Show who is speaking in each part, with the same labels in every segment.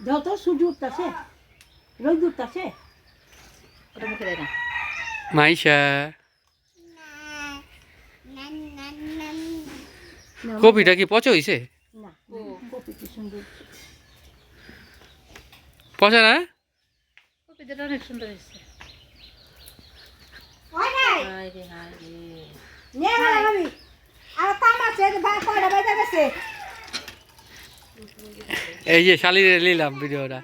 Speaker 1: যত সূর্য উঠতেছে রোদ উঠতেছে
Speaker 2: ওটা মুখে দেয় না।
Speaker 3: মাইশা কপিটা কি পচা হইছে?
Speaker 1: না কপি কি সুন্দর
Speaker 3: পচা না?
Speaker 2: কপি যেটা অনেক সুন্দর হয়েছে।
Speaker 1: ওই নাই
Speaker 2: হায় রে হায় রে।
Speaker 1: নিয়ে গেলাম আমি আর কাম আছে কয়টা বাজে গেছে
Speaker 3: এই যে শালিরে নিলাম ভিডিওটা।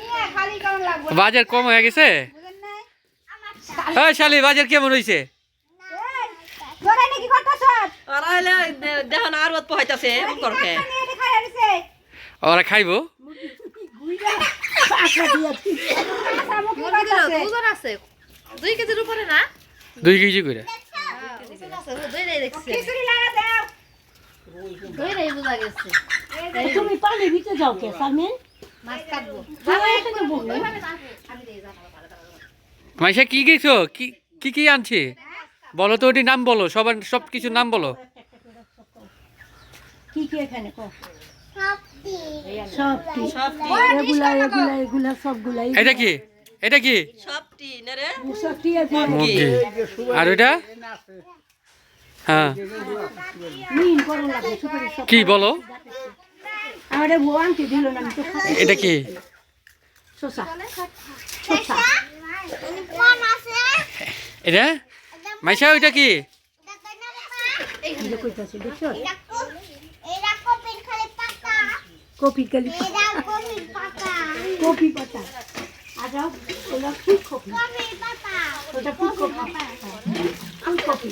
Speaker 1: নিয়ে খালি কেমন লাগবে
Speaker 3: বাজার কম হয়ে গেছে?
Speaker 1: বুঝেন নাই
Speaker 3: হ্যাঁ শালি বাজার কেমন হইছে?
Speaker 1: তোরা নাকি করতেছ
Speaker 2: আর আইলে দেখো না আর পোহাইতাছে এমন করকে।
Speaker 1: এটা খাই আইছে
Speaker 3: ওরা খাইবো?
Speaker 1: গুইরা পাশা দিয়া সামু কি করতেছে
Speaker 2: ওজন আছে 2 কেজির উপরে না?
Speaker 3: 2 কেজি করে।
Speaker 2: ওজন আছে ও দইরাই দেখছে।
Speaker 1: খিচুড়ি লাগা দাও
Speaker 2: দইরাই বুঝা গেছে।
Speaker 1: তুমি পানি দিতে যাও কে সালমেন
Speaker 2: মাছ কাটবো।
Speaker 1: বাবা এখানে বসো
Speaker 2: আমি দিয়ে যাবো।
Speaker 3: মাইশা কি গেছো? কি কি আনছে বলো তো, ওটি নাম বলো, সবার সব কিছুর নাম বলো।
Speaker 1: কি কি এখানে কো
Speaker 2: সবটি
Speaker 1: এগুলা সবগুলাই
Speaker 3: এটা কি? এটা কি?
Speaker 2: সবটি না রে।
Speaker 1: সবটি আছে
Speaker 3: মুরগি। আর ওইটা? হ্যাঁ
Speaker 1: মিন করন লাগে সুপারি সব
Speaker 3: কি বলো?
Speaker 1: আমারে ভোয়ান্তি দিল না আমি তো খাই
Speaker 3: এটা কি?
Speaker 1: শসা শসা
Speaker 3: এটা মাইশা ওইটা কি?
Speaker 1: এই যে কইতাছে দেখছো কপি কালি কপি পাতা আজাও ওলা ফুল কপি ওটা ফুল কপি ফুল কপি